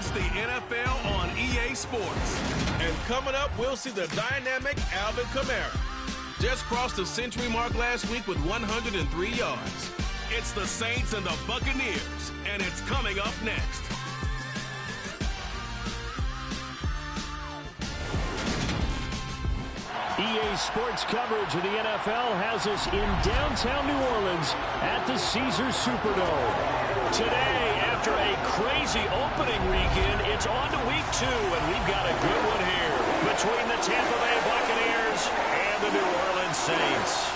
It's the NFL on EA Sports. And coming up, we'll see the dynamic Alvin Kamara. Just crossed the century mark last week with 103 yards. It's the Saints and the Buccaneers, and it's coming up next. EA Sports coverage of the NFL has us in downtown New Orleans at the Caesars Superdome. Today, after a crazy opening weekend, it's on to week 2, and we've got a good one here between the Tampa Bay Buccaneers and the New Orleans Saints.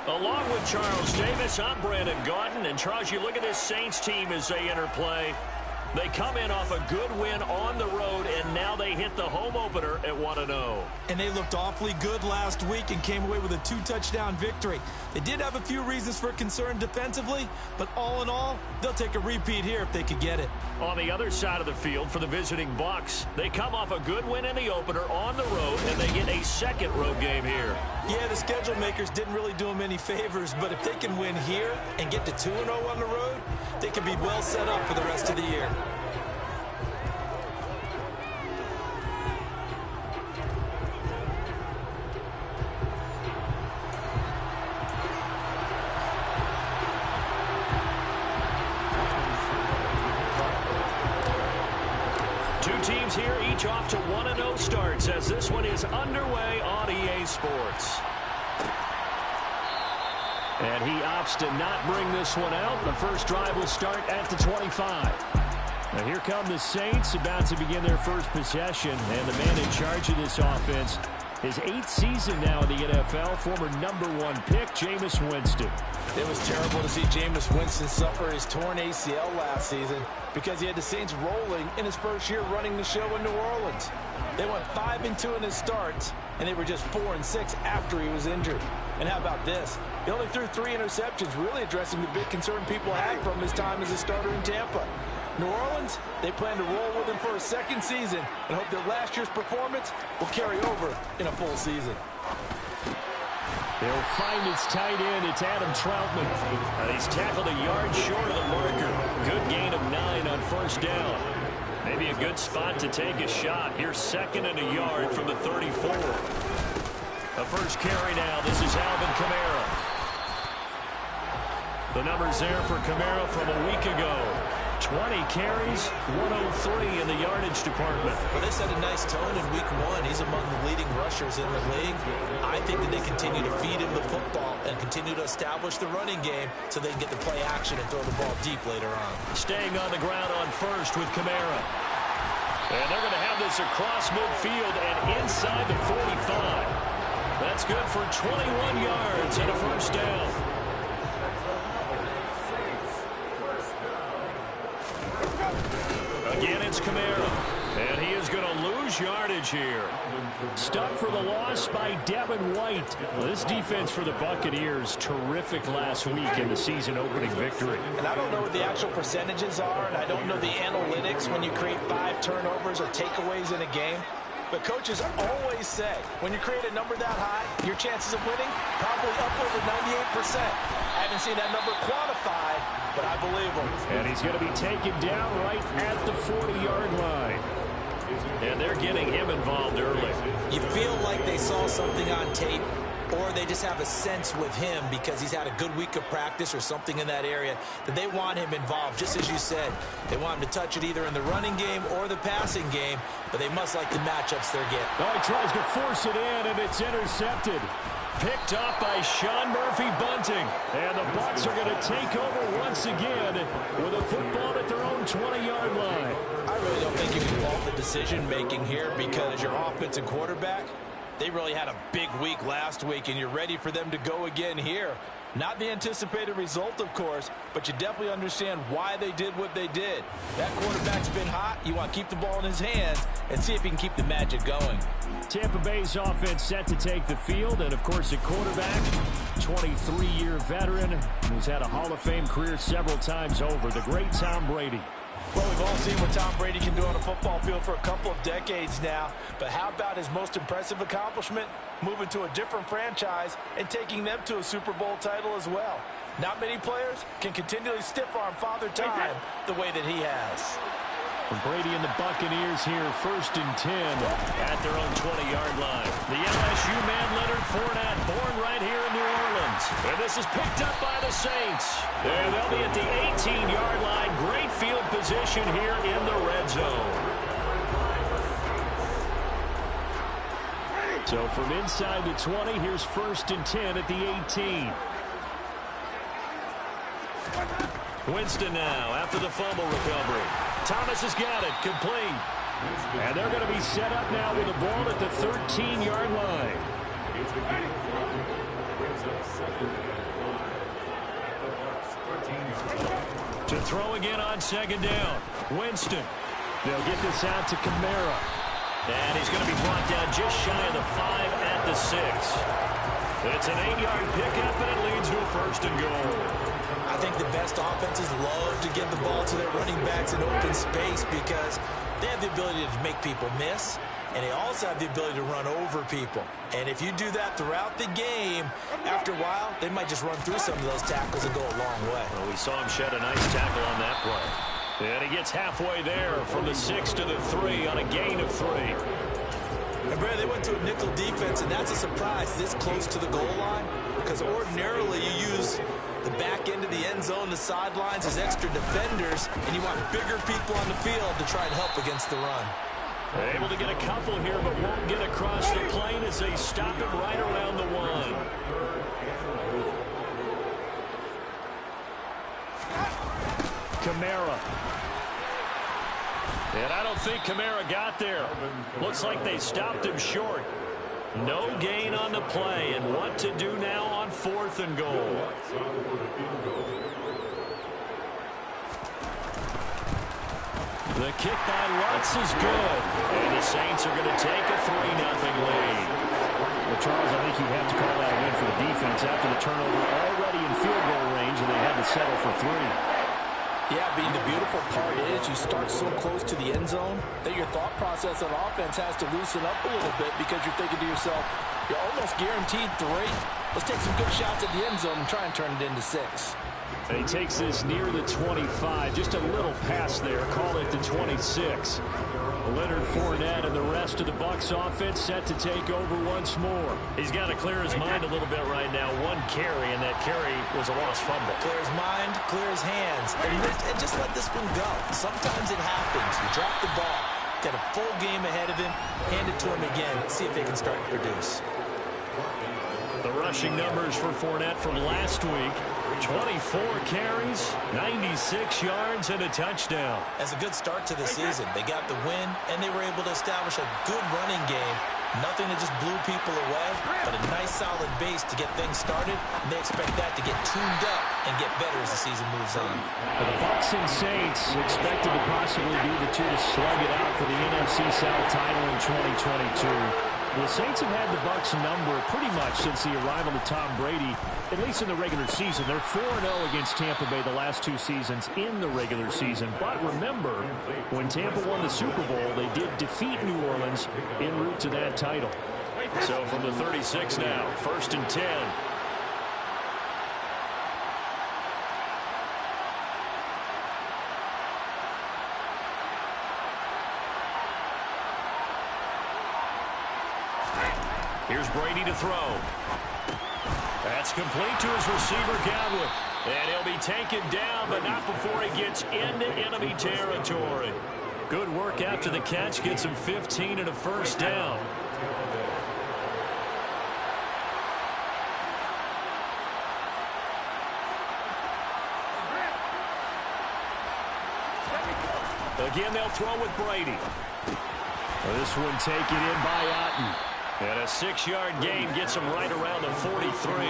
Along with Charles Davis, I'm Brandon Gaudin, and Charles, you look at this Saints team as they enter play. They come in off a good win on the road, and now they hit the home opener at 1-0. And they looked awfully good last week and came away with a 2-touchdown victory. They did have a few reasons for concern defensively, but all in all, they'll take a repeat here if they could get it. On the other side of the field for the visiting Bucs, they come off a good win in the opener on the road, and they get a second road game here. Yeah, the schedule makers didn't really do them any favors, but if they can win here and get to 2-0 on the road, they can be well set up for the rest of the year. Two teams here, each off to 1-0 starts as this one is underway on EA Sports. And he opts to not bring this one out. The first drive will start at the 25. Now here come the Saints, about to begin their first possession. And the man in charge of this offense, his 8th season now in the NFL, former #1 pick, Jameis Winston. It was terrible to see Jameis Winston suffer his torn ACL last season because he had the Saints rolling in his first year running the show in New Orleans. They went 5-2 in his starts, and they were just 4-6 after he was injured. And how about this? He only threw 3 interceptions, really addressing the big concern people had from his time as a starter in Tampa. New Orleans, they plan to roll with him for a second season and hope that last year's performance will carry over in a full season. They'll find its tight end. It's Adam Troutman. He's tackled a yard short of the marker. Good gain of 9 on first down. Maybe a good spot to take a shot. Here's 2nd and a yard from the 34. The first carry now. This is Alvin Kamara. The numbers there for Kamara from a week ago. 20 carries, 103 in the yardage department. Well, they set a nice tone in week 1. He's among the leading rushers in the league. I think that they continue to feed him the football and continue to establish the running game so they can get the play action and throw the ball deep later on. Staying on the ground on first with Kamara. And they're going to have this across midfield and inside the 45. That's good for 21 yards and a first down. Again, it's Kamara. And he is going to lose yardage here. Stuck for the loss by Devin White. Well, this defense for the Buccaneers, terrific last week in the season-opening victory. And I don't know what the actual percentages are, and I don't know the analytics when you create 5 turnovers or takeaways in a game. But coaches always say, when you create a number that high, your chances of winning probably up over 98%. I haven't seen that number quantified, but I believe him. And he's going to be taken down right at the 40-yard line. And they're getting him involved early. You feel like they saw something on tape, or they just have a sense with him because he's had a good week of practice or something in that area that they want him involved, just as you said. They want him to touch it either in the running game or the passing game, but they must like the matchups they're getting. Oh, he tries to force it in, and it's intercepted. Picked off by Sean Murphy-Bunting. And the Bucs are going to take over once again with a football at their own 20-yard line. I really don't think you can fault the decision-making here because your offense and quarterback, they really had a big week last week, and you're ready for them to go again here. Not the anticipated result, of course, but you definitely understand why they did what they did. That quarterback's been hot. You want to keep the ball in his hands and see if he can keep the magic going. Tampa Bay's offense set to take the field, and, of course, at quarterback, 23-year veteran who's had a Hall of Fame career several times over, the great Tom Brady. Well, we've all seen what Tom Brady can do on a football field for a couple of decades now. But how about his most impressive accomplishment? Moving to a different franchise and taking them to a Super Bowl title as well. Not many players can continually stiff-arm Father Time the way that he has. Brady and the Buccaneers here, 1st and 10 at their own 20-yard line. The LSU man Leonard Fournette, born right here in New Orleans. And this is picked up by the Saints. And they'll be at the 18-yard line. Great field position here in the red zone. So from inside the 20, here's 1st and 10 at the 18. Winston now after the fumble recovery. Thomas has got it, complete. And they're going to be set up now with the ball at the 13-yard line. To throw again on 2nd down. Winston. They'll get this out to Kamara. And he's going to be brought down just shy of the 5 at the 6. It's an 8-yard pickup, and it leads to a 1st and goal. I think the best offenses love to give the ball to their running backs in open space because they have the ability to make people miss, and they also have the ability to run over people. And if you do that throughout the game, after a while, they might just run through some of those tackles and go a long way. Well, we saw him shed a nice tackle on that play. And he gets halfway there from the 6 to the 3 on a gain of 3. And Brad, they went to a nickel defense, and that's a surprise this close to the goal line because ordinarily you use the back end of the end zone, the sidelines as extra defenders, and you want bigger people on the field to try and help against the run. They're able to get a couple here, but won't get across the plane as they stop it right around the 1. Kamara. And I don't think Kamara got there. Looks like they stopped him short. No gain on the play, and what to do now on 4th and goal. The kick by Lutz is good, and the Saints are going to take a 3-0 lead. Well, Charles, I think you have to call that a win for the defense after the turnover already in field goal range, and they had to settle for 3. Yeah, being the beautiful part is you start so close to the end zone that your thought process on offense has to loosen up a little bit because you're thinking to yourself, you're almost guaranteed 3. Let's take some good shots at the end zone and try and turn it into 6. And he takes this near the 25. Just a little pass there. Call it the 26. Leonard Fournette and the rest of the Bucs offense set to take over once more. He's got to clear his mind a little bit right now. 1 carry, and that carry was a lost fumble. Clear his mind, clear his hands, and just let this one go. Sometimes it happens. You drop the ball, got a full game ahead of him, hand it to him again, see if they can start to produce. The rushing numbers for Fournette from last week. 24 carries, 96 yards, and a touchdown. That's a good start to the season. They got the win, and they were able to establish a good running game. Nothing that just blew people away, but a nice solid base to get things started, and they expect that to get tuned up and get better as the season moves on. Well, the Bucs and Saints expected to possibly be the two to slug it out for the NFC South title in 2022. The Saints have had the Bucs number pretty much since the arrival of Tom Brady, at least in the regular season. They're 4-0 against Tampa Bay the last 2 seasons in the regular season. But remember, when Tampa won the Super Bowl, they did defeat New Orleans en route to that title. So from the 36 now, 1st and 10. Here's Brady to throw. That's complete to his receiver, Godwin. And he'll be taken down, but not before he gets into enemy territory. Good work after the catch. Gets him 15 and a 1st down. Again, they'll throw with Brady. This one taken in by Otten. And a 6-yard gain gets him right around the 43.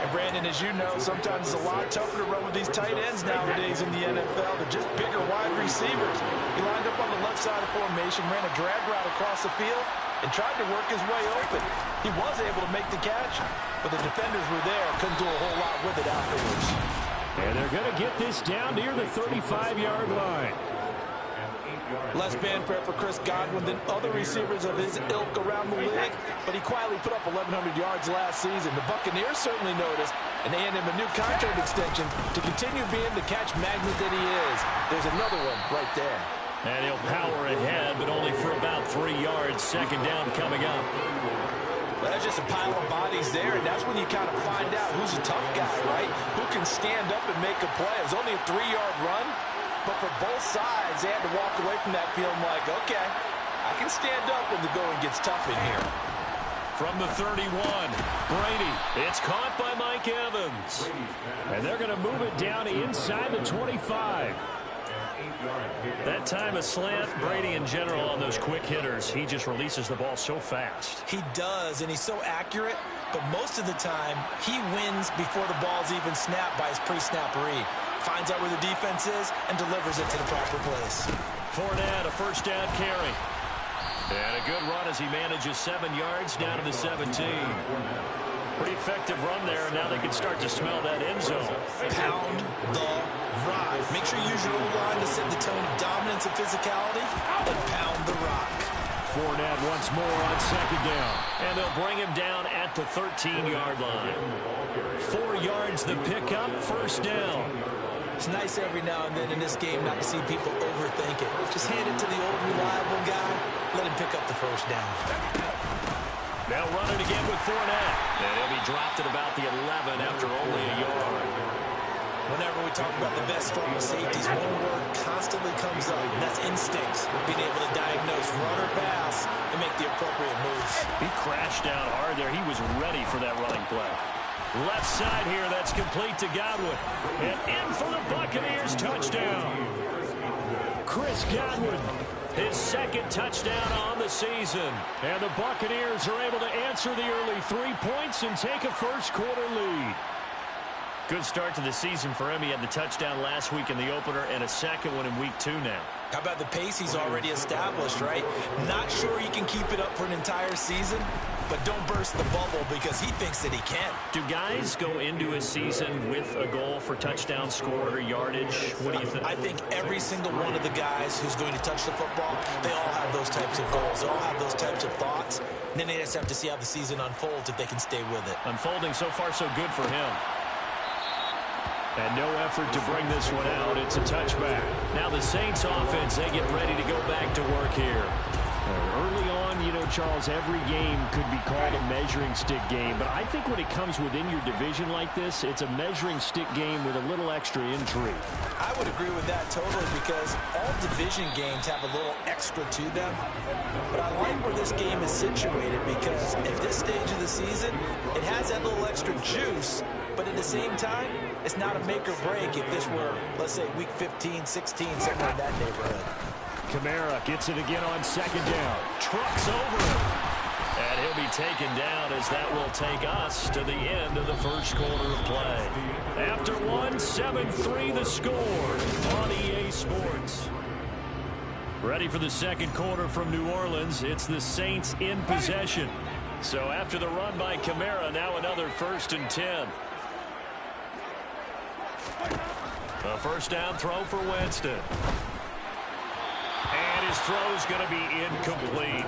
And Brandon, as you know, sometimes it's a lot tougher to run with these tight ends nowadays in the NFL. They're just bigger wide receivers. He lined up on the left side of formation, ran a drag route across the field, and tried to work his way open. He was able to make the catch, but the defenders were there. Couldn't do a whole lot with it afterwards. And they're going to get this down near the 35-yard line. Less fanfare for Chris Godwin than other receivers of his ilk around the league, but he quietly put up 1,100 yards last season. The Buccaneers certainly noticed, and they handed him a new contract extension to continue being the catch magnet that he is. There's another one right there. And he'll power ahead, but only for about 3 yards. Second down coming up. Well, that's just a pile of bodies there, and that's when you kind of find out who's a tough guy, right? Who can stand up and make a play. It was only a 3-yard run, but for both sides, they had to walk away from that feeling like, okay, I can stand up when the going gets tough in here. From the 31, Brady. It's caught by Mike Evans. And they're going to move it down inside the 25. That time a slant. Brady in general on those quick hitters, he just releases the ball so fast. He does, and he's so accurate, but most of the time he wins before the ball's even snapped by his pre-snap read. Finds out where the defense is and delivers it to the proper place. Fournette, a first down carry. And a good run as he manages 7 yards down to the 17. Pretty effective run there. Now they can start to smell that end zone. Pound the rock. Make sure you use your O-line to set the tone of dominance and physicality, and pound the rock. Fournette once more on second down. And they'll bring him down at the 13-yard line. 4 yards the pickup, first down. It's nice every now and then in this game not to see people overthink it. Just hand it to the old reliable guy. Let him pick up the first down. Now running again with Fournette. And he'll be dropped at about the 11 after only a yard. Whenever we talk about the best strong safeties, one word constantly comes up, and that's instincts. Being able to diagnose run or pass and make the appropriate moves. He crashed down hard there. He was ready for that running play. Left side here, that's complete to Godwin. And in for the Buccaneers, touchdown. Chris Godwin, his second touchdown on the season. And the Buccaneers are able to answer the early 3 points and take a first-quarter lead. Good start to the season for him. He had the touchdown last week in the opener and a second one in week 2 now. How about the pace he's already established, right? Not sure he can keep it up for an entire season, but don't burst the bubble because he thinks that he can. Do guys go into a season with a goal for touchdown scored or yardage? What do you think? I think every single one of the guys who's going to touch the football, they all have those types of goals. They all have those types of thoughts. And then they just have to see how the season unfolds if they can stay with it. Unfolding so far so good for him. And no effort to bring this one out. It's a touchback. Now the Saints offense, they get ready to go back to work here. Early on, you know, Charles, every game could be called a measuring stick game. But I think when it comes within your division like this, it's a measuring stick game with a little extra intrigue. I would agree with that totally because all division games have a little extra to them. But I like where this game is situated because at this stage of the season, it has that little extra juice. But at the same time, it's not a make or break if this were, let's say, week 15, 16, somewhere in that neighborhood. Kamara gets it again on second down. Trucks over him. And he'll be taken down as that will take us to the end of the first quarter of play. After one, 7-3 the score on EA Sports. Ready for the second quarter from New Orleans. It's the Saints in possession. So after the run by Kamara, now another 1st and 10. A first down throw for Winston. And his throw's going to be incomplete.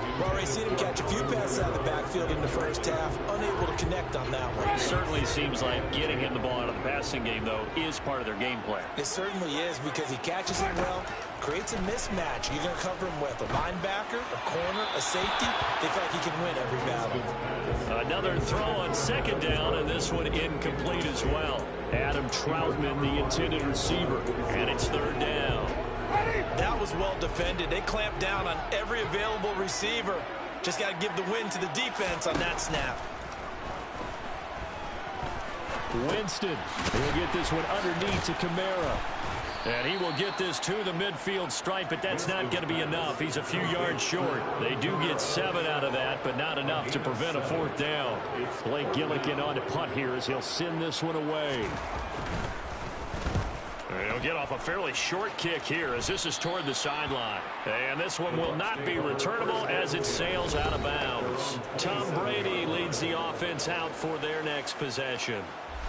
We've already seen him catch a few passes out of the backfield in the first half, unable to connect on that one. Certainly seems like getting him the ball out of the passing game, though, is part of their game plan. It certainly is because he catches it well, creates a mismatch. You're going to cover him with a linebacker, a corner, a safety. They feel like he can win every battle. Another throw on second down, and this one incomplete as well. Adam Troutman, the intended receiver, and it's 3rd down. That was well defended. They clamped down on every available receiver. Just got to give the win to the defense on that snap. Winston will get this one underneath to Kamara. And he will get this to the midfield stripe, but that's not going to be enough. He's a few yards short. They do get 7 out of that, but not enough to prevent a 4th down. Blake Gillikin on to punt here as he'll send this one away. He'll get off a fairly short kick here as this is toward the sideline. And this one will not be returnable as it sails out of bounds. Tom Brady leads the offense out for their next possession.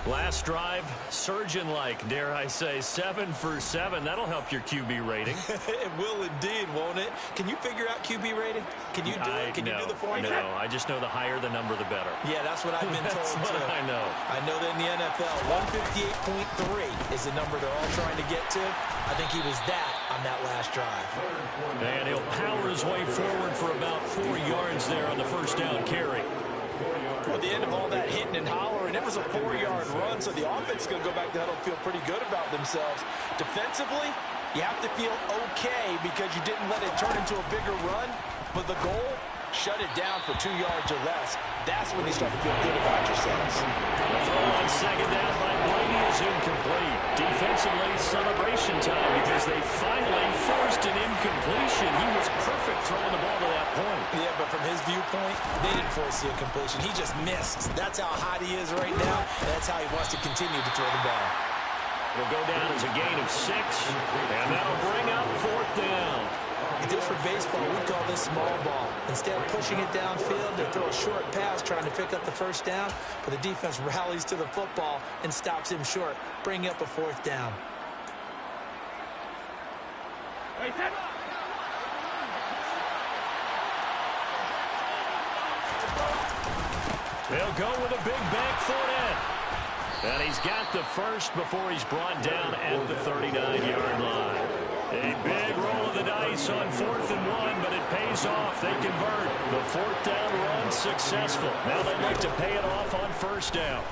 Last drive, surgeon-like, dare I say, 7 for 7. That'll help your QB rating. It will indeed, won't it? Can you figure out QB rating? Can you do it? Can you do the formula? No, I just know the higher the number, the better. Yeah, that's what I've been told, That's what too. I know. I know that in the NFL, 158.3 is the number they're all trying to get to. I think he was that on that last drive. And he'll power his way forward for about 4 yards there on the first down carry. At the end of all that hitting and hollering, it was a 4-yard run, so the offense is going to go back to the huddle and feel pretty good about themselves. Defensively, you have to feel okay because you didn't let it turn into a bigger run, but the goal, shut it down for 2 yards or less. That's when you start to feel good about yourselves. The throw on second down by Brady is incomplete. Defensively, celebration time because they finally forced an incompletion. He was perfect throwing the ball to that point. Yeah, but from his viewpoint, they didn't force the incompletion. He just missed. That's how hot he is right now. That's how he wants to continue to throw the ball. It'll go down as a gain of 6, and that'll bring up 4th down. If this were baseball, we'd call this small ball. Instead of pushing it downfield, they throw a short pass trying to pick up the first down, but the defense rallies to the football and stops him short, bringing up a 4th down. They'll go with a big back Fournette. And he's got the first before he's brought down at the 39-yard line. A big roll of the dice on 4th and 1, but it pays off. They convert. The 4th down run successful. Now they look to pay it off on first down.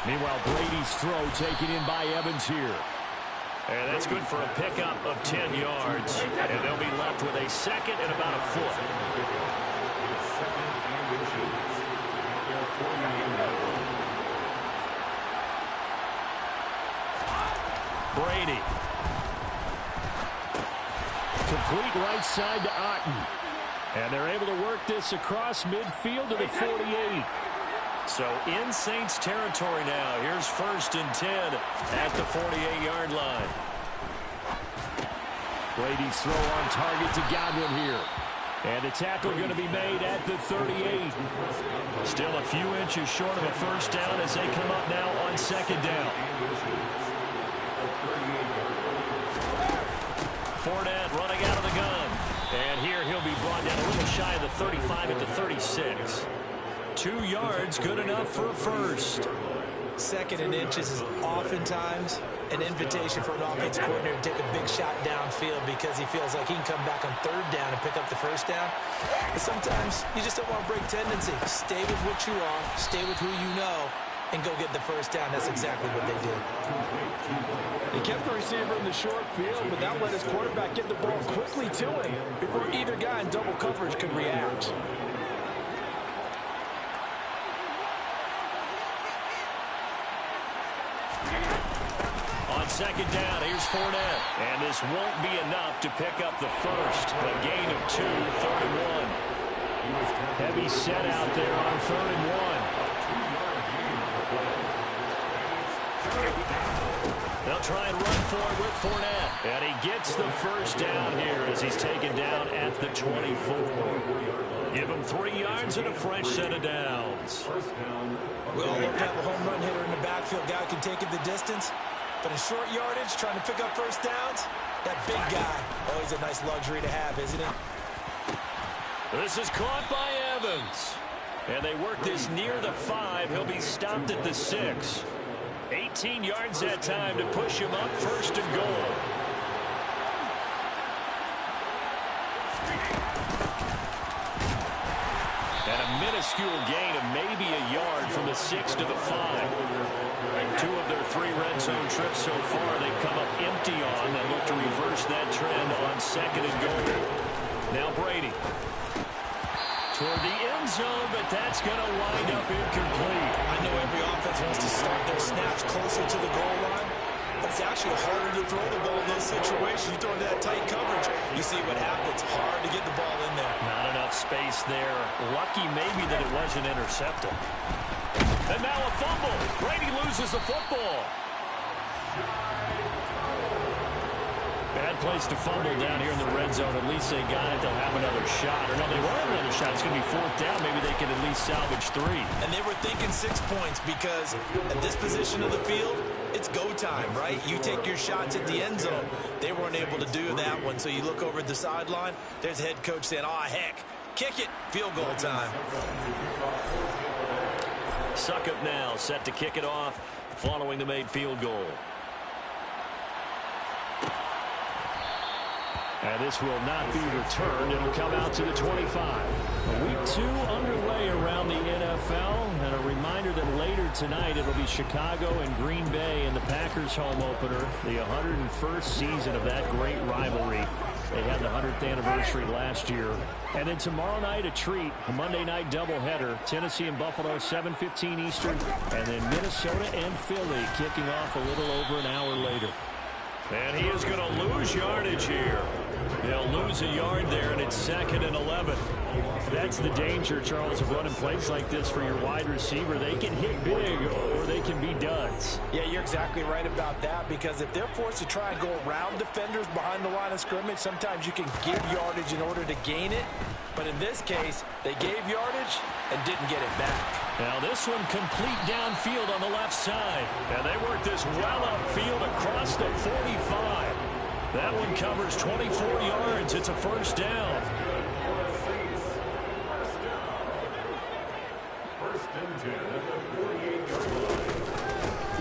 Meanwhile, Brady's throw taken in by Evans here. And that's good for a pickup of 10 yards. And they'll be left with a second and about a foot. Brady. Complete right side to Otten. And they're able to work this across midfield to the 48. So in Saints territory now. Here's 1st and 10 at the 48-yard line. Brady's throw on target to Godwin here. And the tackle going to be made at the 38. Still a few inches short of a first down as they come up now on second down. Fournette running out of the gun. And here he'll be brought down a little shy of the 35 at the 36. 2 yards, good enough for a first. 2nd and inches is oftentimes an invitation for an offense coordinator to take a big shot downfield because he feels like he can come back on 3rd down and pick up the first down. But sometimes you just don't want to break tendency. Stay with what you are, stay with who you know, and go get the first down. That's exactly what they did. He kept the receiver in the short field, but that let his quarterback get the ball quickly to him before either guy in double coverage could react. On second down, here's Fournette. And this won't be enough to pick up the first. A gain of 2, 3rd and 1. Heavy set out there on 3rd and 1. They'll try and run for it with Fournette. And he gets the first down here as he's taken down at the 24. Give him 3 yards and a fresh set of downs. We all love to have a home run hitter in the backfield. Guy can take it the distance. But in short yardage, trying to pick up first downs, that big guy, always a nice luxury to have, isn't it? This is caught by Evans. And they work this near the 5. He'll be stopped at the 6. 18 yards that time to push him up 1st and goal. And a minuscule gain of maybe a yard from the 6 to the 5. 2 of their 3 red zone trips so far they've come up empty on and look to reverse that trend on 2nd and goal. Now Brady. Toward the end zone, but that's going to wind up incomplete. I know every offense wants to start their snaps closer to the goal line, but it's actually harder to throw the ball in those situations. You throw into that tight coverage, you see what happens. Hard to get the ball in there. Not enough space there. Lucky maybe that it wasn't intercepted. And now a fumble. Brady loses the football. Bad place to fumble down here in the red zone. At least they got it. They'll have another shot. Or no, they won't have another shot. It's going to be fourth down. Maybe they can at least salvage 3. And they were thinking 6 points because at this position of the field, it's go time, right? You take your shots at the end zone. They weren't able to do that one. So you look over at the sideline. There's head coach saying, oh, heck, kick it. Field goal time. Succop now set to kick it off following the made field goal. And this will not be returned. It'll come out to the 25. Week 2 underway around the NFL. And a reminder that later tonight it'll be Chicago and Green Bay in the Packers home opener. The 101st season of that great rivalry. They had the 100th anniversary last year. And then tomorrow night a treat. A Monday night doubleheader. Tennessee and Buffalo 7:15 Eastern. And then Minnesota and Philly kicking off a little over an hour later. And he is going to lose yardage here. They'll lose a yard there, and it's 2nd and 11. That's the danger, Charles, of running plays like this for your wide receiver. They can hit big, or they can be duds. Yeah, you're exactly right about that, because if they're forced to try and go around defenders behind the line of scrimmage, sometimes you can give yardage in order to gain it. But in this case, they gave yardage and didn't get it back. Now this one complete downfield on the left side. And they work this well upfield across the 45. That one covers 24 yards. It's a first down.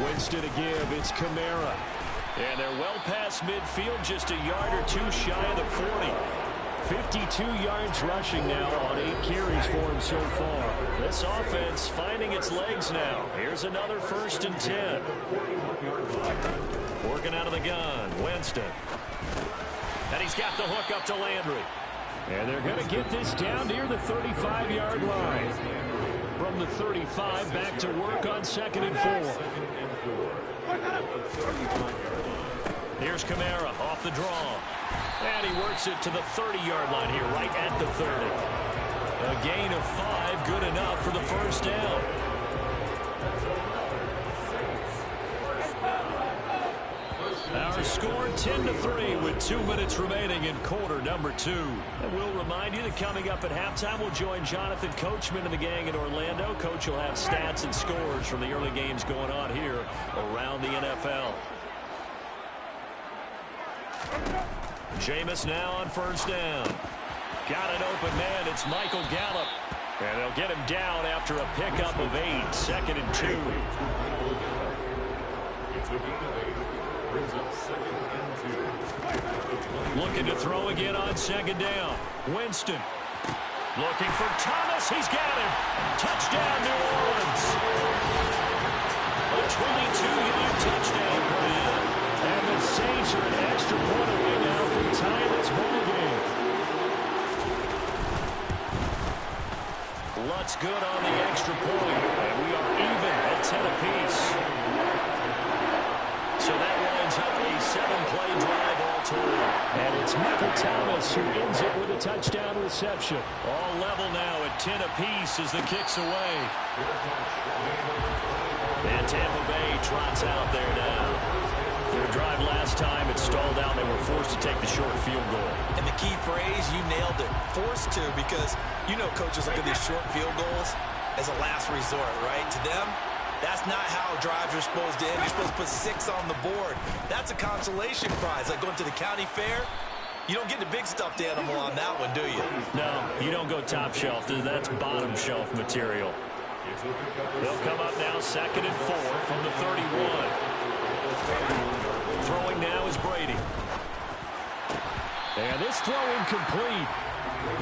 Winston to give. It's Kamara. And they're well past midfield, just a yard or 2 shy of the 40. 52 yards rushing now on 8 carries for him so far. This offense finding its legs now. Here's another 1st and 10. Working out of the gun, Winston. And he's got the hook up to Landry. And they're going to get this down near the 35-yard line. From the 35, back to work on 2nd and 4. Here's Kamara off the draw. And he works it to the 30-yard line here, right at the 30. A gain of 5, good enough for the first down. Our score 10-3 with 2 minutes remaining in quarter number 2. And we'll remind you that coming up at halftime, we'll join Jonathan Coachman and the gang in Orlando. Coach will have stats and scores from the early games going on here around the NFL. Jameis now on first down. Got an open man. It's Michael Gallup. And they'll get him down after a pickup of 8. 2nd and 2. Looking to throw again on 2nd down. Winston. Looking for Thomas. He's got him. Touchdown, New Orleans. A 22-yard touchdown play. And the Saints are an extra point away now from tying this ball game. Lutz good on the extra point. And we are even at 10 apiece. So that winds up a 7-play drive all told. And it's Michael Thomas who ends it with a touchdown reception. All level now at 10 apiece as the kick's away. And Tampa Bay trots out there now. Their drive last time, it stalled out. They were forced to take the short field goal. And the key phrase, you nailed it, forced to, because you know coaches look at these short field goals as a last resort, right? To them, that's not how drives are supposed to end. You're supposed to put 6 on the board. That's a consolation prize, like going to the county fair. You don't get the big stuffed animal on that one, do you? No, you don't go top shelf. That's bottom shelf material. They'll come up now 2nd and 4 from the 31. Throwing now is Brady. And this throw incomplete.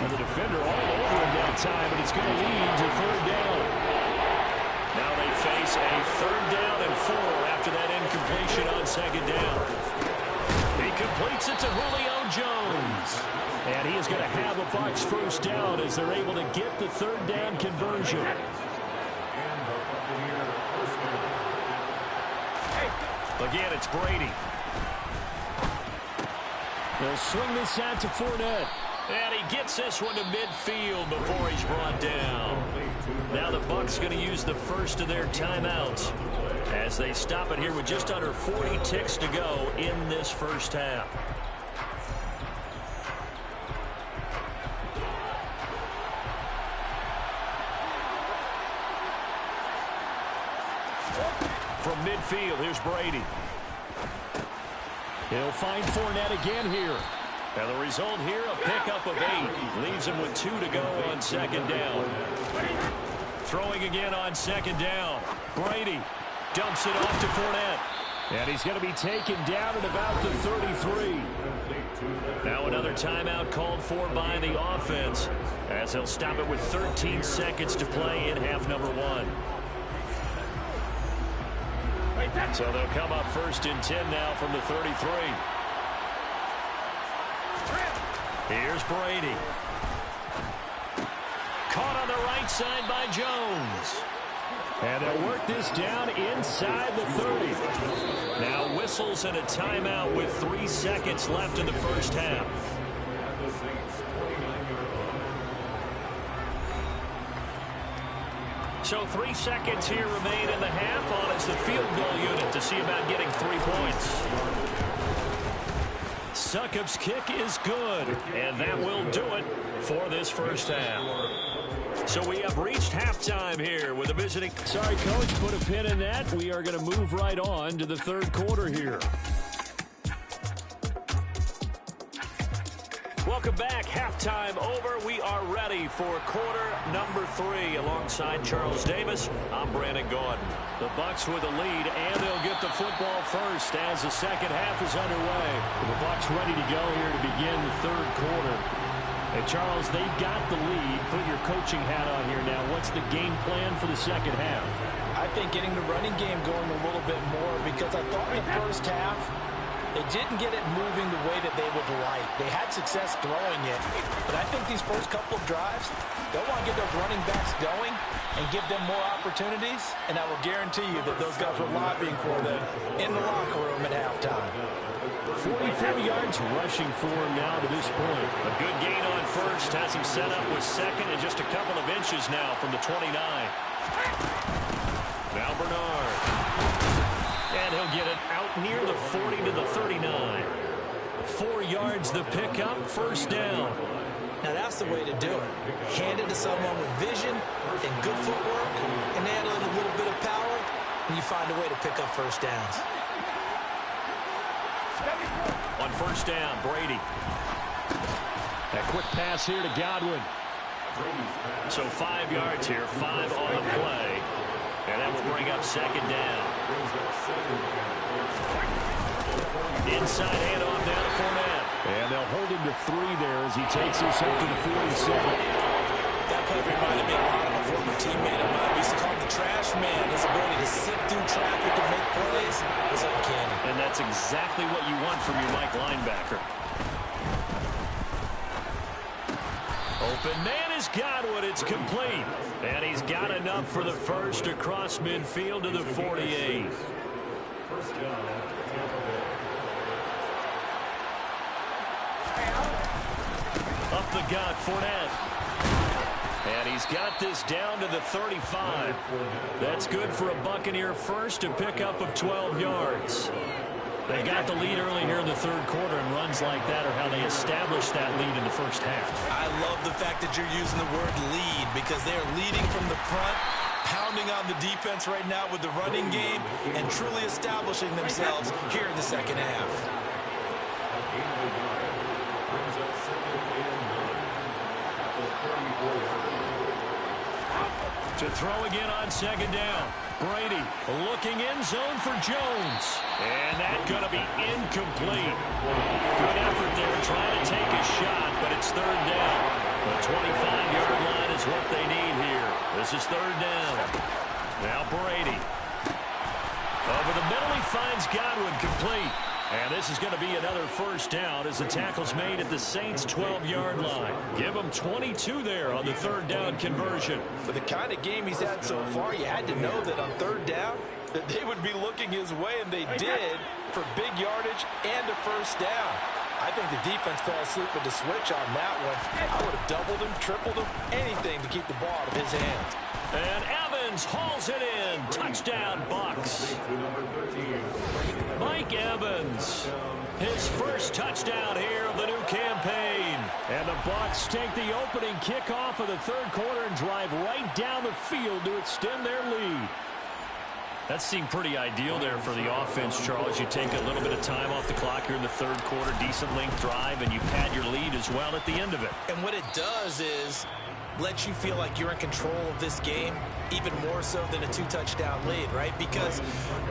And the defender all over him that time, but it's going to lead to 3rd down. Now they face a 3rd down and 4 after that incompletion on 2nd down. He completes it to Julio Jones. And he is going to have a Bucs first down as they're able to get the 3rd down conversion. Again, it's Brady. They'll swing this out to Fournette. And he gets this one to midfield before he's brought down. Now the Bucs going to use the first of their timeouts as they stop it here with just under 40 ticks to go in this first half. From midfield, here's Brady. He'll find Fournette again here. And the result here, a pickup of 8. Leaves him with 2 to go on second down. Throwing again on second down. Brady dumps it off to Fournette. And he's going to be taken down at about the 33. Now another timeout called for by the offense, as they'll stop it with 13 seconds to play in half number 1. So they'll come up 1st and 10 now from the 33. Here's Brady. Caught on the right side by Jones. And they'll work this down inside the 30. Now whistles and a timeout with 3 seconds left in the first half. So 3 seconds here remain in the half on as the field goal unit to see about getting 3 points. Succop's kick is good, and that will do it for this first half. So we have reached halftime here with a visiting. Sorry, Coach, put a pin in that. We are going to move right on to the third quarter here. Welcome back. Halftime over. We are ready for quarter number 3. Alongside Charles Davis, I'm Brandon Gordon. The Bucs with a lead, and they'll get the football first as the second half is underway. The Bucs ready to go here to begin the third quarter. And Charles, they've got the lead. Put your coaching hat on here now. What's the game plan for the second half? I think getting the running game going a little bit more, because I thought in the first half they didn't get it moving the way that they would like. They had success throwing it, but I think these first couple of drives, they'll want to get those running backs going and give them more opportunities, and I will guarantee you that those guys were lobbying for them in the locker room at halftime. 44 yards rushing for him now to this point. A good gain on first, has him set up with second and just a couple of inches now from the 29. Now Bernard. And he'll get it out near the 40 to the 39. 4 yards the pickup, first down. Now that's the way to do it. Hand it to someone with vision and good footwork, and add in a little bit of power, and you find a way to pick up first downs. On first down, Brady. A quick pass here to Godwin. So 5 yards here, 5 on the play. And that will bring up second down. Inside handoff down to Fournette. And they'll hold him to 3 there as he takes us up to the 47. That play reminded me a lot of a former teammate of mine. We used to call him the trash man. His ability to sift through traffic and make plays was uncanny. And that's exactly what you want from your Mike linebacker. Open man is Godwin. It's complete. And he's got enough for the first across midfield to the 48. Up the gut, Fournette. And he's got this down to the 35. That's good for a Buccaneer first, a pickup of 12 yards. They got the lead early here in the third quarter, and runs like that are how they established that lead in the first half. I love the fact that you're using the word lead, because they are leading from the front, pounding on the defense right now with the running game, and truly establishing themselves here in the second half. To throw again on second down. Brady looking in zone for Jones. And that's going to be incomplete. Good effort there trying to take a shot, but it's third down. The 25-yard line is what they need here. This is third down. Now Brady. Over the middle, he finds Godwin complete. And this is going to be another first down as the tackle's made at the Saints' 12-yard line. Give him 22 there on the third down conversion. For the kind of game he's had so far, you had to know that on third down that they would be looking his way, and they did, for big yardage and a first down. I think the defense fell asleep with the switch on that one. I would have doubled him, tripled him, anything to keep the ball out of his hands. And Evans hauls it in. Touchdown, Bucs. Mike Evans, his first touchdown here of the new campaign. And the Bucs take the opening kickoff of the third quarter and drive right down the field to extend their lead. That seemed pretty ideal there for the offense, Charles. You take a little bit of time off the clock here in the third quarter, decent length drive, and you pad your lead as well at the end of it. And what it does is let you feel like you're in control of this game, even more so than a 2-touchdown lead, right? Because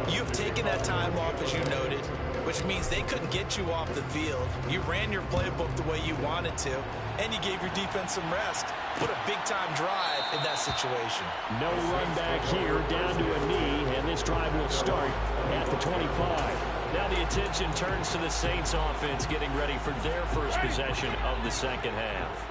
you've taken that time off, as you noted, which means they couldn't get you off the field. You ran your playbook the way you wanted to, and you gave your defense some rest. What a big-time drive in that situation. No run back here, down to a knee, and this drive will start at the 25. Now the attention turns to the Saints offense getting ready for their first possession of the second half.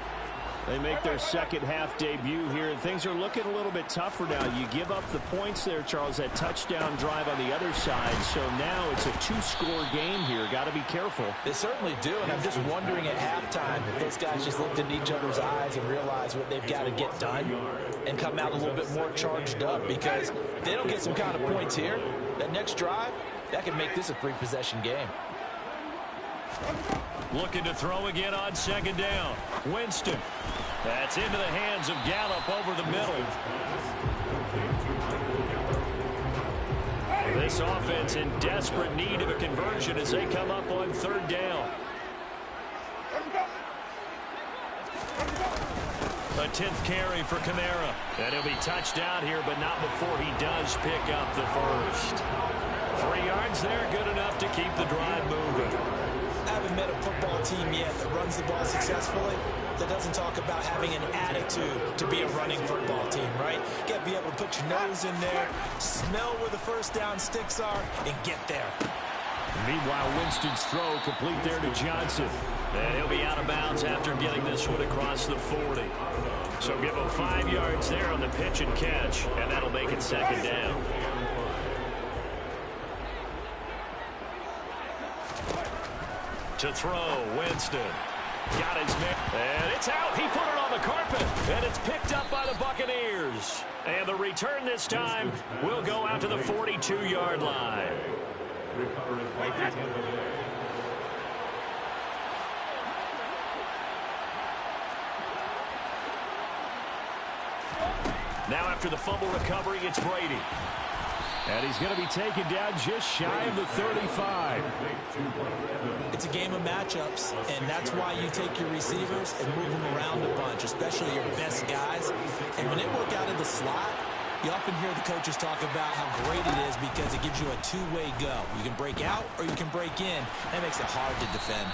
They make their second half debut here, and things are looking a little bit tougher now. You give up the points there, Charles, that touchdown drive on the other side. So now it's a 2-score game here. Got to be careful. They certainly do, and I'm just wondering at halftime if those guys just looked into each other's eyes and realized what they've got to get done and come out a little bit more charged up, because if they don't get some kind of points here, that next drive, that could make this a 3-possession game. Looking to throw again on second down. Winston. That's into the hands of Gallup over the middle. This offense in desperate need of a conversion as they come up on third down. A 10th carry for Kamara. And he'll be touched down here, but not before he does pick up the first. 3 yards there, good enough to keep the drive moving. I haven't met a football team yet that runs the ball successfully that doesn't talk about having an attitude to be a running football team, right? You got to be able to put your nose in there, smell where the first down sticks are, and get there. Meanwhile, Winston's throw complete there to Johnson. And he'll be out of bounds after getting this one across the 40. So give him 5 yards there on the pitch and catch, and that'll make it second down. To throw, Winston. Got his man. And it's out. He put it on the carpet. And it's picked up by the Buccaneers. And the return this time will go out to the 42-yard line. Now after the fumble recovery, it's Brady. And he's going to be taken down just shy of the 35. It's a game of matchups, and that's why you take your receivers and move them around a bunch, especially your best guys. And when they work out of the slot, you often hear the coaches talk about how great it is because it gives you a two-way go. You can break out or you can break in. That makes it hard to defend.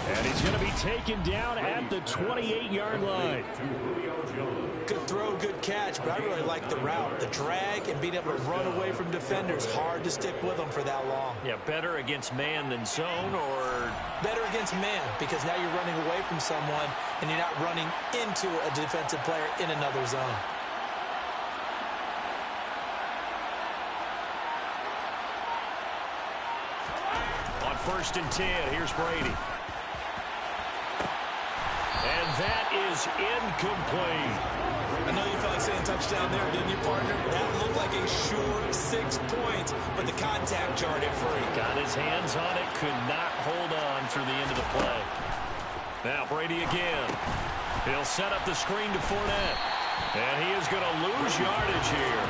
And he's going to be taken down at the 28-yard line. Good throw, good catch, but I really like the route. The drag and being able to run away from defenders, hard to stick with them for that long. Yeah, better against man than zone, or? Better against man, because now you're running away from someone and you're not running into a defensive player in another zone. On 1st and 10, here's Brady. And that is incomplete. I know you felt like saying touchdown there, didn't you, partner? That looked like a sure 6 points, but the contact jarred it free. Got his hands on it, could not hold on through the end of the play. Now Brady again. He'll set up the screen to Fournette. And he is going to lose yardage here.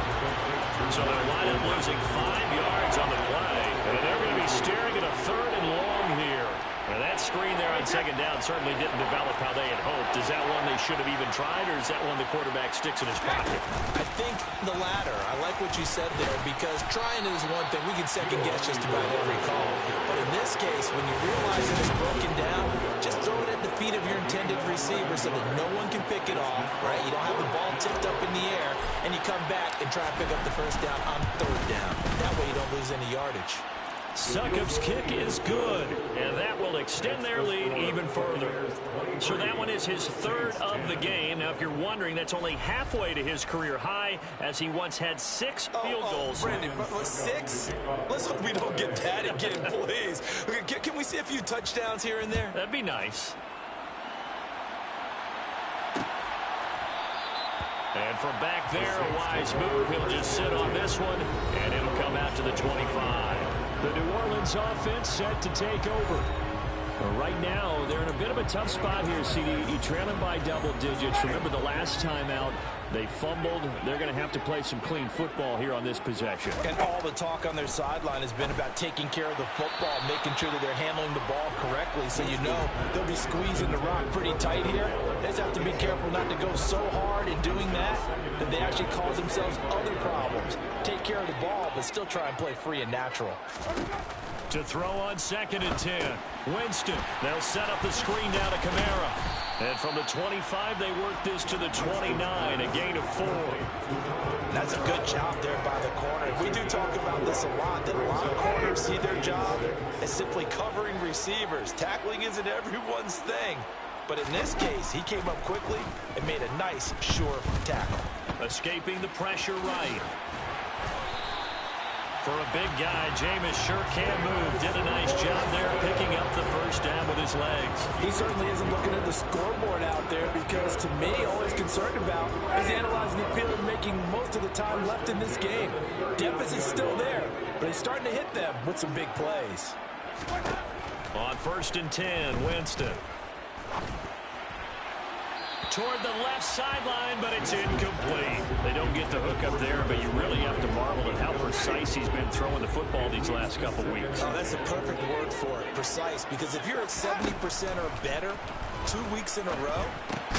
So they'll wind up losing 5 yards on the play. And they're going to be staring at a 3rd and long here. Now that screen there on second down certainly didn't develop how they had hoped. Is that one they should have even tried, or is that one the quarterback sticks in his pocket? I think the latter. I like what you said there, because trying is one thing. We can second guess just about every call. But in this case, when you realize that it's broken down, just throw it at the feet of your intended receiver so that no one can pick it off, right? You don't have the ball tipped up in the air, and you come back and try to pick up the first down on 3rd down. That way you don't lose any yardage. Succop's kick is good, and that will extend their lead even further. So that one is his 3rd of the game. Now, if you're wondering, that's only halfway to his career high, as he once had 6 field goals. Brandon, 6? Let's hope we don't get that again, please. Okay, can we see a few touchdowns here and there? That'd be nice. And from back there, a wise move. He'll just sit on this one, and it'll come out to the 25. The New Orleans offense set to take over. Well, right now, they're in a bit of a tough spot here, CD. You're trailing by double digits. Remember the last time out, they fumbled. They're going to have to play some clean football here on this possession. And all the talk on their sideline has been about taking care of the football, making sure that they're handling the ball correctly. So you know they'll be squeezing the rock pretty tight here. They just have to be careful not to go so hard in doing that that they actually cause themselves other problems. Take care of the ball, but still try and play free and natural. To throw on 2nd and 10. Winston. They'll set up the screen down to Kamara. And from the 25, they work this to the 29, a gain of 4. That's a good job there by the corner. We do talk about this a lot, that a lot of corners see their job as simply covering receivers. Tackling isn't everyone's thing. But in this case, he came up quickly and made a nice, sure tackle. Escaping the pressure right. For a big guy, Jameis sure can move. Did a nice job there picking up the first down with his legs. He certainly isn't looking at the scoreboard out there because, to me, all he's concerned about is analyzing the field and making most of the time left in this game. Deficit's still there, but he's starting to hit them with some big plays. On 1st and 10, Winston. Toward the left sideline, but it's incomplete. They don't get the hook up there, but you really have to marvel at how precise he's been throwing the football these last couple weeks. Oh, that's the perfect word for it, precise, because if you're at 70% or better 2 weeks in a row,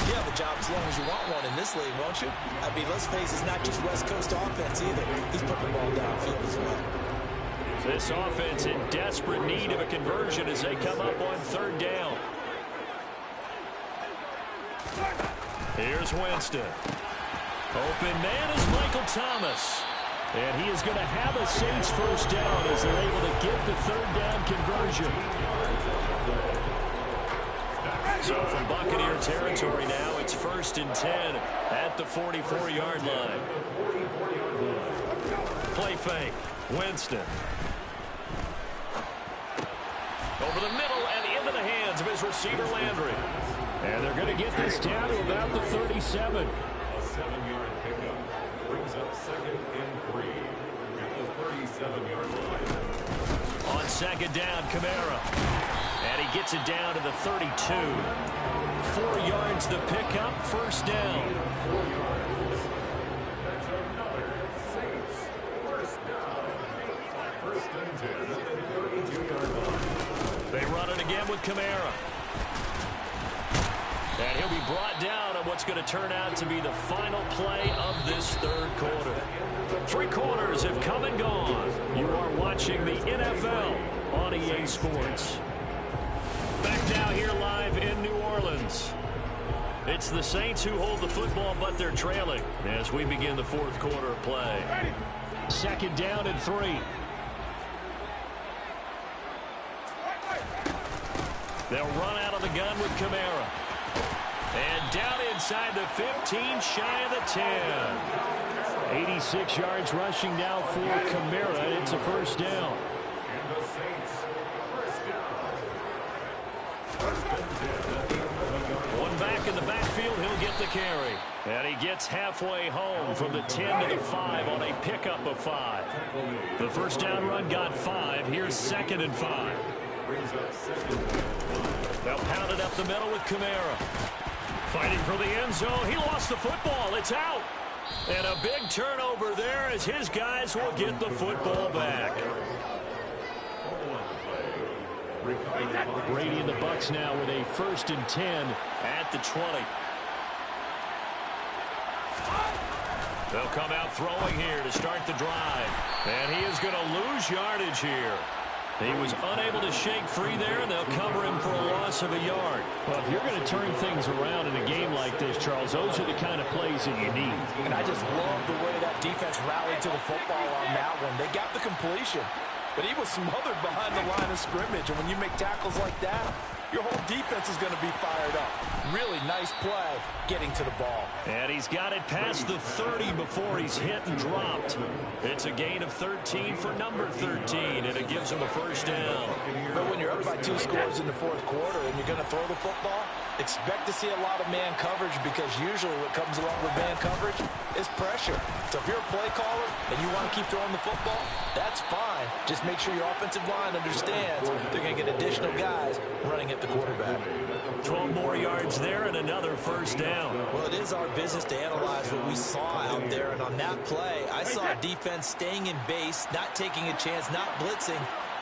you have a job as long as you want one in this league, won't you? I mean, let's face it, it's not just West Coast offense either. He's putting the ball downfield as well. This offense in desperate need of a conversion as they come up on 3rd down. Here's Winston. Open man is Michael Thomas. And he is going to have a Saints first down as they're able to get the 3rd down conversion. So from Buccaneer territory now, it's 1st and 10 at the 44-yard line. Play fake. Winston. Over the middle and into the hands of his receiver Landry. And they're going to get this down to about the 37. A 7-yard pickup brings up 2nd and 3 at the 37-yard line. On 2nd down, Kamara. And he gets it down to the 32. 4 yards the pickup, 1st down. That's another Saints first down. 1st and 10 at the 32-yard line. They run it again with Kamara. And he'll be brought down on what's going to turn out to be the final play of this 3rd quarter. 3 quarters have come and gone. You are watching the NFL on EA Sports. Back now here live in New Orleans. It's the Saints who hold the football, but they're trailing as we begin the 4th quarter of play. 2nd down and 3. They'll run out of the gun with Kamara. And down inside the 15, shy of the 10. 86 yards rushing now for Kamara. It's a 1st down. And the Saints first down. 1 back in the backfield, he'll get the carry. And he gets halfway home from the 10 to the 5 on a pickup of 5. The 1st down run got 5. Here's 2nd and 5. They'll pound it up the middle with Kamara. Fighting for the end zone. He lost the football. It's out. And a big turnover there as his guys will get the football back. Brady and the Bucs now with a 1st and 10 at the 20. They'll come out throwing here to start the drive. And he is going to lose yardage here. He was unable to shake free there, and they'll cover him for a loss of a yard. Well, if you're going to turn things around in a game like this, Charles, those are the kind of plays that you need. And I just love the way that defense rallied to the football on that one. They got the completion, but he was smothered behind the line of scrimmage. And when you make tackles like that, your whole defense is going to be fired up. Really nice play getting to the ball. And he's got it past the 30 before he's hit and dropped. It's a gain of 13 for number 13, and it gives him a 1st down. But when you're up by 2 scores in the 4th quarter and you're going to throw the football, Expect to see a lot of man coverage because usually what comes along with man coverage is pressure. So if you're a play caller and you want to keep throwing the football, that's fine. Just make sure your offensive line understands they're going to get additional guys running at the quarterback. 12 more yards there and another first down. Well, it is our business to analyze what we saw out there, and on that play, I saw a defense staying in base, not taking a chance, not blitzing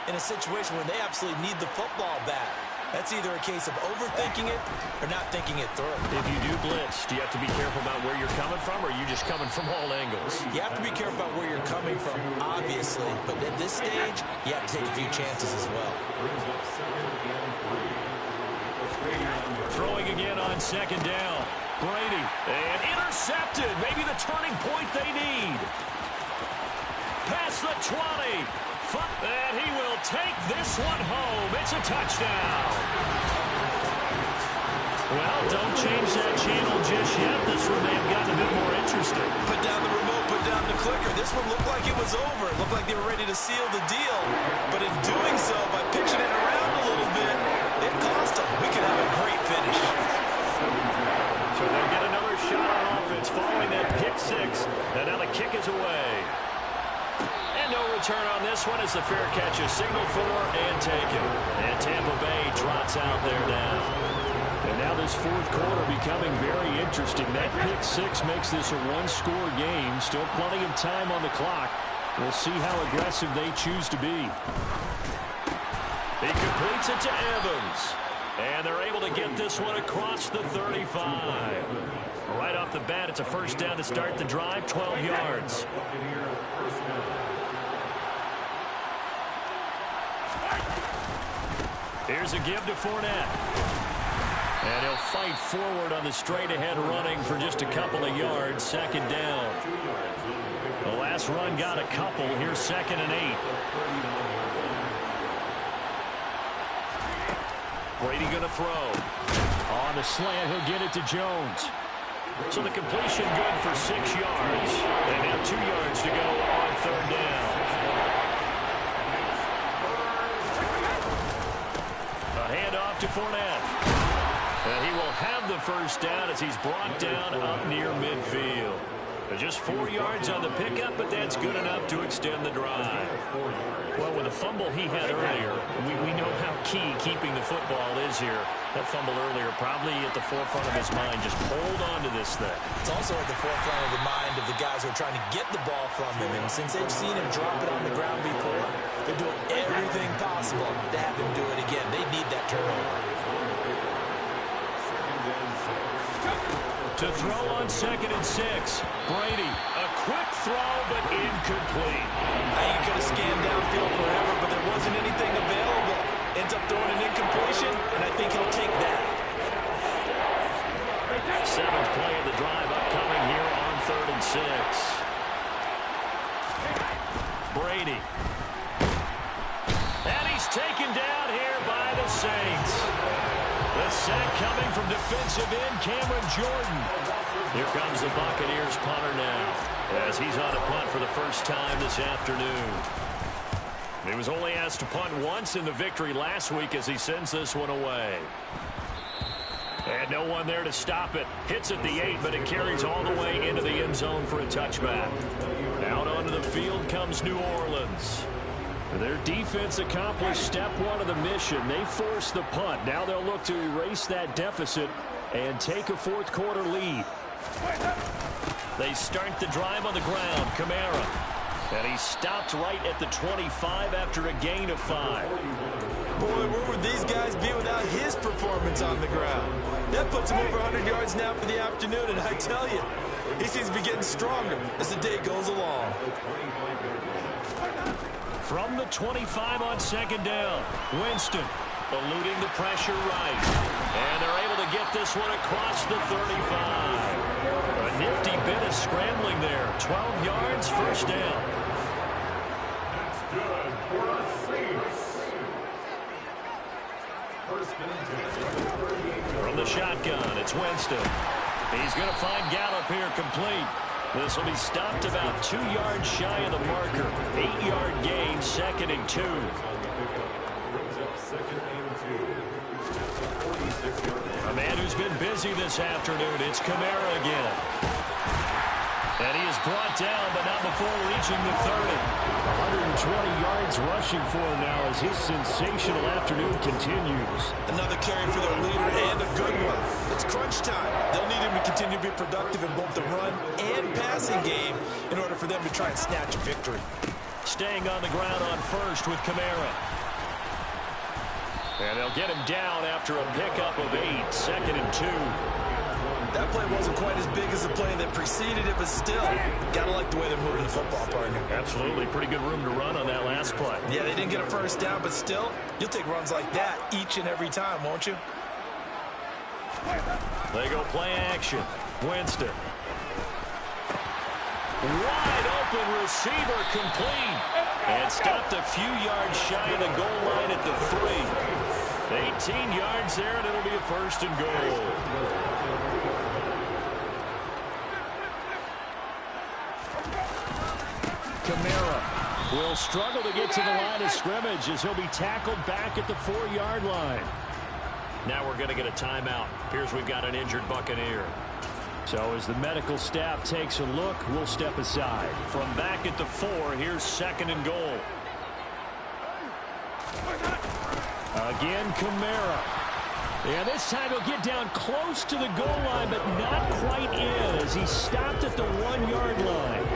in a situation where they absolutely need the football back. That's either a case of overthinking it or not thinking it through. If you do blitz, do you have to be careful about where you're coming from, or are you just coming from all angles? You have to be careful about where you're coming from, obviously, but at this stage, you have to take a few chances as well. Throwing again on second down. Brady, and intercepted. Maybe the turning point they need. Past the 20. And he will take this one home. It's a touchdown. Well, don't change that channel just yet. This one may have gotten a bit more interesting. Put down the remote, put down the clicker. This one looked like it was over. It looked like they were ready to seal the deal. But in doing so, by pitching it around a little bit, it cost them. We could have a great finish. So they'll get another shot on offense following that pick six. And now the kick is away. And no return on this one as the fair catch is signaled for and taken. And Tampa Bay trots out there now. And now this fourth quarter becoming very interesting. That pick six makes this a one-score game. Still plenty of time on the clock. We'll see how aggressive they choose to be. He completes it to Evans. And they're able to get this one across the 35. Right off the bat, it's a first down to start the drive, 12 yards. Here's a give to Fournette. And he'll fight forward on the straight-ahead running for just a couple of yards. Second down. The last run got a couple. Here's 2nd and 8. Brady going to throw. On the slant, he'll get it to Jones. So the completion good for 6 yards. And now 2 yards to go on third down. A handoff to Fournette. And he will have the first down as he's brought down up near midfield. Just 4 yards on the pickup, but that's good enough to extend the drive. Well, with the fumble he had earlier, we know how key keeping the football is here. That fumble earlier probably at the forefront of his mind. Just hold on to this thing. It's also at the forefront of the mind of the guys who are trying to get the ball from him. And since they've seen him drop it on the ground before, they're doing everything possible to have him do it again. They need that turnover. To throw on 2nd and 6. Brady, a quick throw, but incomplete. I think he could have scanned downfield forever, but there wasn't anything available. Ends up throwing an incompletion, and I think he'll take that. 7th play of the drive upcoming here on 3rd and 6. Brady. And he's taken down here by the Saints. The sack coming from defensive end Cameron Jordan. Here comes the Buccaneers punter now as he's on a punt for the first time this afternoon. He was only asked to punt once in the victory last week as he sends this one away. And no one there to stop it. Hits at the 8, but it carries all the way into the end zone for a touchback. Out onto the field comes New Orleans. Their defense accomplished step one of the mission. They forced the punt. Now they'll look to erase that deficit and take a fourth quarter lead. They start the drive on the ground. Kamara. And he stopped right at the 25 after a gain of 5. Boy, where would these guys be without his performance on the ground? That puts him over 100 yards now for the afternoon, and I tell you, he seems to be getting stronger as the day goes along. From the 25 on 2nd down, Winston eluding the pressure right. And they're able to get this one across the 35. A nifty bit of scrambling there. 12 yards, first down. That's good for the Saints. From the shotgun, it's Winston. He's going to find Gallup here complete. This will be stopped about 2 yards shy of the marker. 8-yard gain, 2nd and 2. A man who's been busy this afternoon. It's Kamara again. And he is brought down, but not before reaching the 30. 120 yards rushing for him now as his sensational afternoon continues. Another carry for their leader and a good one. It's crunch time. They'll need him to continue to be productive in both the run and passing game in order for them to try and snatch a victory. Staying on the ground on first with Kamara. And they'll get him down after a pickup of 8, 2nd and 2. That play wasn't quite as big as the play that preceded it, but still, gotta like the way they're moving the football, partner. Absolutely. Pretty good room to run on that last play. Yeah, they didn't get a first down, but still, you'll take runs like that each and every time, won't you? They go play action. Winston. Wide open receiver complete. And stopped a few yards shy of the goal line at the 3. 18 yards there, and it'll be a 1st and goal. Kamara will struggle to get to the line of scrimmage as he'll be tackled back at the 4-yard line. Now we're going to get a timeout. Appears we've got an injured Buccaneer. So as the medical staff takes a look, we'll step aside. From back at the 4, here's 2nd and goal. Again, Kamara. And this time he'll get down close to the goal line, but not quite in as he stopped at the 1-yard line.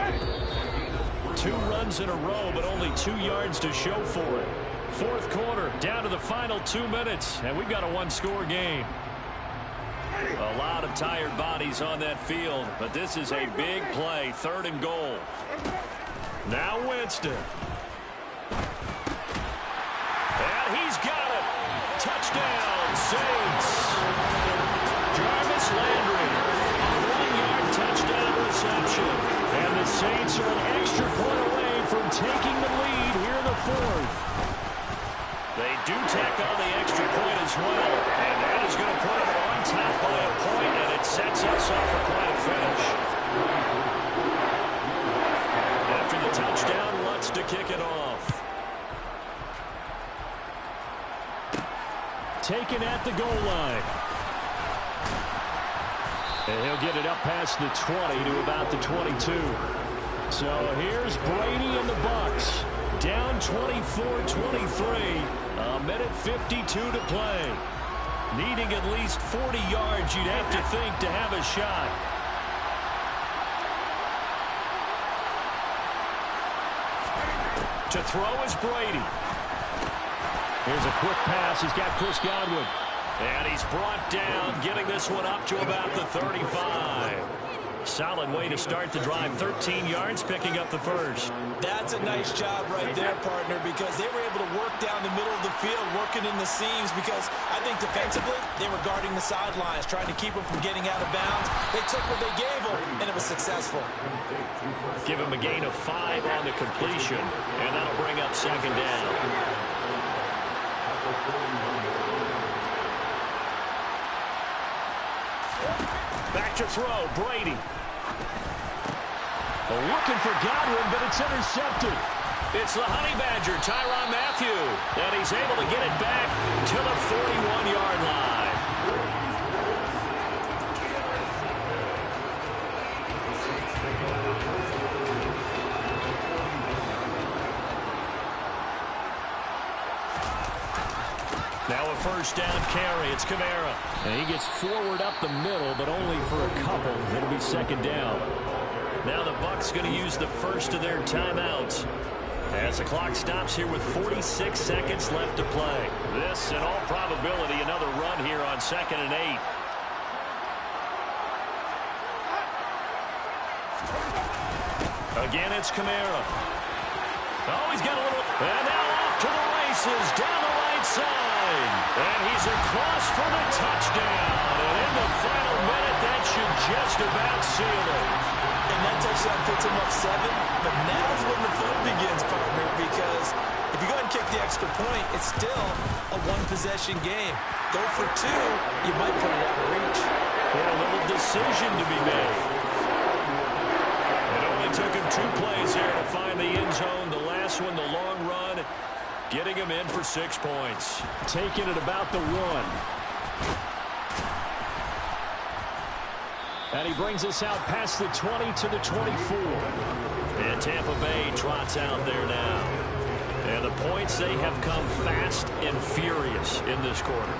2 runs in a row, but only 2 yards to show for it. 4th quarter, down to the final 2 minutes, and we've got a 1-score game. A lot of tired bodies on that field, but this is a big play. 3rd and goal. Now Winston. And he's got it. Touchdown, Saints. Jarvis Landry. A 1-yard touchdown reception. And the Saints are an extra point away from taking the lead here in the 4th. They do tack on the extra point as well. And that is going to put them on top by a point, and it sets us up for quite a finish. After the touchdown, wants to kick it off. Taken at the goal line. And he'll get it up past the 20 to about the 22. So here's Brady and the Bucs. Down 24-23. A minute 52 to play. Needing at least 40 yards, you'd have to think, to have a shot. To throw is Brady. Here's a quick pass. He's got Chris Godwin. And he's brought down, getting this one up to about the 35. Solid way to start the drive. 13 yards, picking up the 1st. That's a nice job right there, partner, because they were able to work down the middle of the field, working in the seams, because I think defensively, they were guarding the sidelines, trying to keep them from getting out of bounds. They took what they gave them, and it was successful. Give him a gain of 5 on the completion, and that'll bring up 2nd down. Back to throw, Brady. Looking for Godwin, but it's intercepted. It's the Honey Badger, Tyrann Mathieu, and he's able to get it back to the 41-yard line. Now a 1st down carry. It's Kamara. And he gets forward up the middle, but only for a couple. It'll be 2nd down. Now the Bucs going to use the 1st of their timeouts as the clock stops here with 46 seconds left to play. This, in all probability, another run here on 2nd and 8. Again, it's Kamara. Oh, he's got a little... And now off to the races down the right side. And he's across for the touchdown. And in the final minute, that should just about seal it. And that touchdown puts him up 7. But now's when the fun begins, partner, because if you go ahead and kick the extra point, it's still a 1-possession game. Go for 2, you might put it out of reach. And a little decision to be made. It only took him 2 plays here to find the end zone. The last one, the long run, getting him in for 6 points. Taking it about the 1. And he brings us out past the 20 to the 24. And Tampa Bay trots out there now. And the points, they have come fast and furious in this quarter.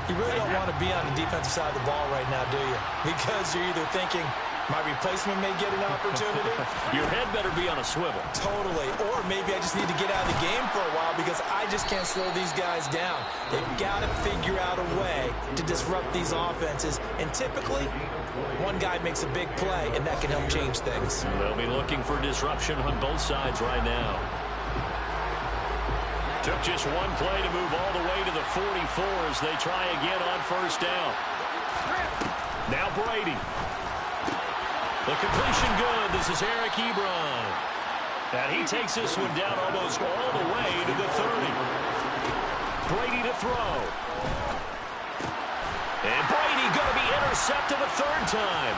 You really don't want to be on the defensive side of the ball right now, do you? Because you're either thinking, my replacement may get an opportunity. Your head better be on a swivel. Totally. Or maybe I just need to get out of the game for a while because I just can't slow these guys down. They've got to figure out a way to disrupt these offenses. And typically, one guy makes a big play, and that can help change things. They'll be looking for disruption on both sides right now. Took just one play to move all the way to the 44 as they try again on first down. Now Brady. The completion good. This is Eric Ebron. And he takes this one down almost all the way to the 30. Brady to throw. And Brady going to be intercepted a third time.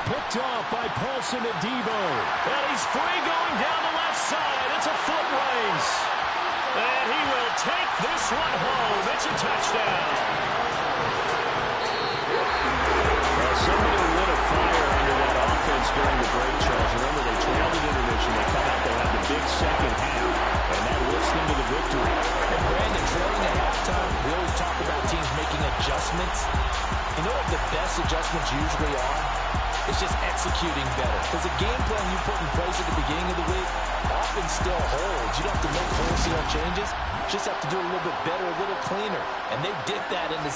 Picked off by Paulson Adebo. And he's free going down the left side. It's a foot race. And he will take this one home. It's a touchdown. Well, somebody lit a fire under that offense during the break, Charles. Remember, they trailed at intermission. They come out, they have the big second half, and that lifts them to the victory. And Brandon, trailing at halftime, we always talk about teams making adjustments. You know what the best adjustments usually are? It's just executing better. Because the game plan you put in place at the beginning of the week often still holds. You don't have to make wholesale changes. You just have to do it a little bit better, a little cleaner. And they did that in the